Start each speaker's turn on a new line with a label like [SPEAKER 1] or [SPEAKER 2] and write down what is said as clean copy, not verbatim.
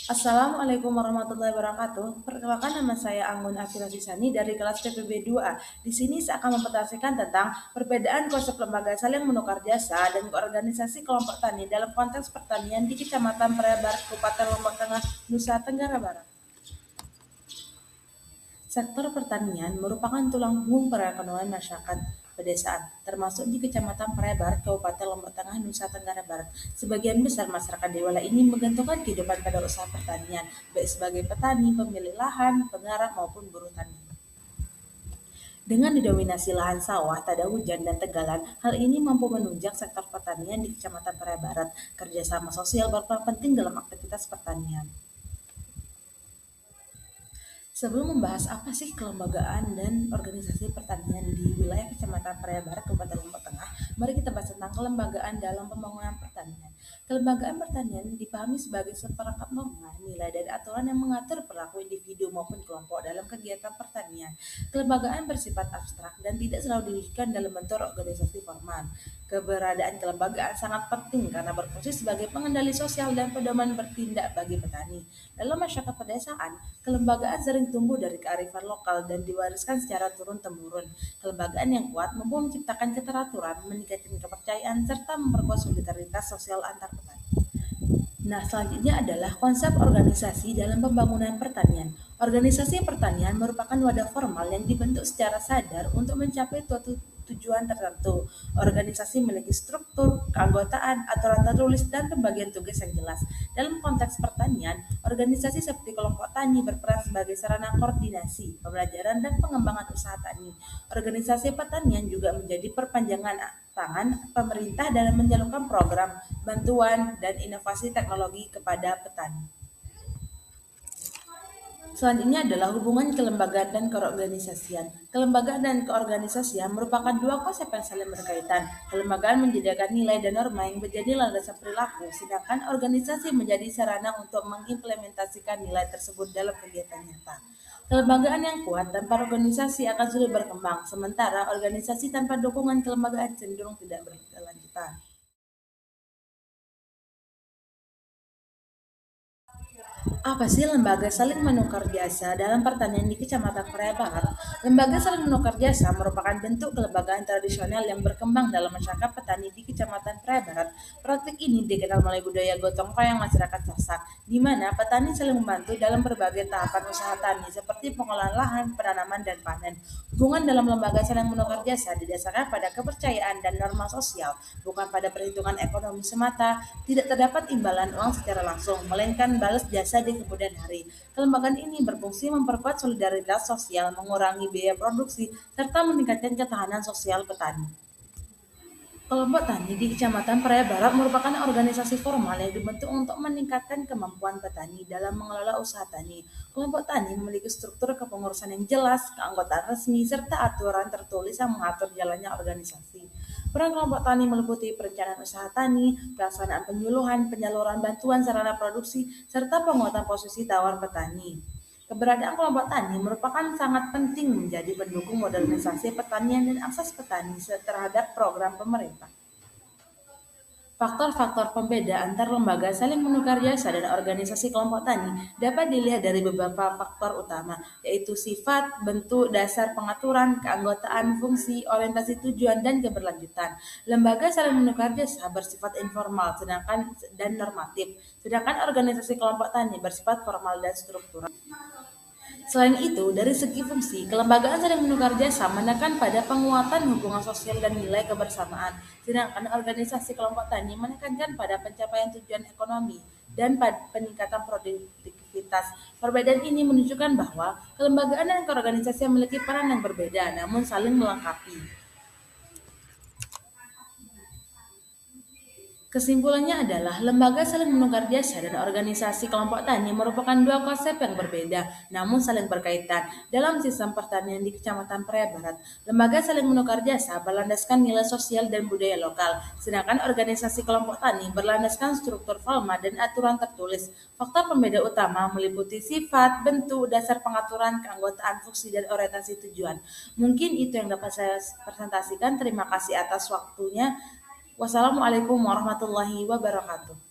[SPEAKER 1] Assalamualaikum warahmatullahi wabarakatuh. Perkenalkan nama saya Anggun Afilasi Sani dari kelas PPB 2A. Di sini saya akan mempresentasikan tentang perbedaan konsep lembaga saling menukar jasa dan organisasi kelompok tani dalam konteks pertanian di Kecamatan Praia Barat, Kabupaten Lombok Tengah, Nusa Tenggara Barat. Sektor pertanian merupakan tulang punggung perekonomian masyarakat pedesaan, termasuk di Kecamatan Praia Barat, Kabupaten Lombok Tengah, Nusa Tenggara Barat. Sebagian besar masyarakat di wilayah ini menggantungkan kehidupan pada usaha pertanian, baik sebagai petani, pemilik lahan, penggarap maupun buruh tani. Dengan didominasi lahan sawah, tak ada hujan dan tegalan, hal ini mampu menunjang sektor pertanian di Kecamatan Praia Barat. Kerjasama sosial berperan penting dalam aktivitas pertanian. Sebelum membahas apa sih kelembagaan dan organisasi pertanian di wilayah Kecamatan Praia Barat, Kabupaten Lombok Tengah, mari kita bahas tentang kelembagaan dalam pembangunan pertanian. Kelembagaan pertanian dipahami sebagai seperangkat norma, nilai, dan aturan yang mengatur perilaku individu maupun kelompok dalam kegiatan pertanian. Kelembagaan bersifat abstrak dan tidak selalu diwujudkan dalam bentuk organisasi formal. Keberadaan kelembagaan sangat penting karena berfungsi sebagai pengendali sosial dan pedoman bertindak bagi petani. Dalam masyarakat pedesaan, kelembagaan sering tumbuh dari kearifan lokal dan diwariskan secara turun-temurun. Kelembagaan yang kuat mampu menciptakan keteraturan, meningkatkan kepercayaan, serta memperkuat solidaritas sosial antar petani. Nah, selanjutnya adalah konsep organisasi dalam pembangunan pertanian. Organisasi pertanian merupakan wadah formal yang dibentuk secara sadar untuk mencapai suatu tujuan tertentu. Organisasi memiliki struktur, keanggotaan, aturan tertulis, dan pembagian tugas yang jelas. Dalam konteks pertanian, organisasi seperti kelompok tani berperan sebagai sarana koordinasi, pembelajaran, dan pengembangan usaha tani. Organisasi pertanian juga menjadi perpanjangan tangan pemerintah dalam menjalankan program bantuan dan inovasi teknologi kepada petani. Selanjutnya adalah hubungan kelembagaan dan keorganisasian. Kelembagaan dan keorganisasian merupakan dua konsep yang saling berkaitan. Kelembagaan menyediakan nilai dan norma yang menjadi landasan perilaku, sedangkan organisasi menjadi sarana untuk mengimplementasikan nilai tersebut dalam kegiatan nyata. Kelembagaan yang kuat tanpa organisasi akan sulit berkembang, sementara organisasi tanpa dukungan kelembagaan cenderung tidak berkelanjutan. Apa sih lembaga saling menukar jasa dalam pertanian di Kecamatan Praia Barat? Lembaga saling menukar jasa merupakan bentuk kelembagaan tradisional yang berkembang dalam masyarakat petani di Kecamatan Praia Barat. Praktik ini dikenal melalui budaya gotong royong masyarakat Sasak, di mana petani saling membantu dalam berbagai tahapan usaha tani seperti pengolahan lahan, penanaman, dan panen. Hubungan dalam lembaga saling menukar jasa didasarkan pada kepercayaan dan norma sosial, bukan pada perhitungan ekonomi semata. Tidak terdapat imbalan uang secara langsung, melainkan balas jasa di kemudian hari. Kelembagaan ini berfungsi memperkuat solidaritas sosial, mengurangi biaya produksi, serta meningkatkan ketahanan sosial petani. Kelompok tani di Kecamatan Praia Barat merupakan organisasi formal yang dibentuk untuk meningkatkan kemampuan petani dalam mengelola usaha tani. Kelompok tani memiliki struktur kepengurusan yang jelas, keanggotaan resmi, serta aturan tertulis yang mengatur jalannya organisasi. Peran kelompok tani meliputi perencanaan usaha tani, pelaksanaan penyuluhan, penyaluran bantuan sarana produksi, serta penguatan posisi tawar petani. Keberadaan kelompok tani merupakan sangat penting menjadi pendukung modernisasi pertanian dan akses petani terhadap program pemerintah. Faktor-faktor pembeda antar lembaga saling menukar jasa dan organisasi kelompok tani dapat dilihat dari beberapa faktor utama, yaitu sifat, bentuk, dasar pengaturan, keanggotaan, fungsi, orientasi tujuan, dan keberlanjutan. Lembaga saling menukar jasa bersifat informal dan normatif, sedangkan organisasi kelompok tani bersifat formal dan struktural. Selain itu, dari segi fungsi, kelembagaan saling menukar jasa menekan pada penguatan hubungan sosial dan nilai kebersamaan, sedangkan organisasi kelompok tani menekankan pada pencapaian tujuan ekonomi dan pada peningkatan produktivitas. Perbedaan ini menunjukkan bahwa kelembagaan dan keorganisasi memiliki peran yang berbeda, namun saling melengkapi. Kesimpulannya adalah lembaga saling menukar jasa dan organisasi kelompok tani merupakan dua konsep yang berbeda, namun saling berkaitan. Dalam sistem pertanian di Kecamatan Praia Barat, lembaga saling menukar jasa berlandaskan nilai sosial dan budaya lokal, sedangkan organisasi kelompok tani berlandaskan struktur formal dan aturan tertulis. Faktor pembeda utama meliputi sifat, bentuk, dasar pengaturan, keanggotaan, fungsi, dan orientasi tujuan. Mungkin itu yang dapat saya presentasikan. Terima kasih atas waktunya. Wassalamualaikum warahmatullahi wabarakatuh.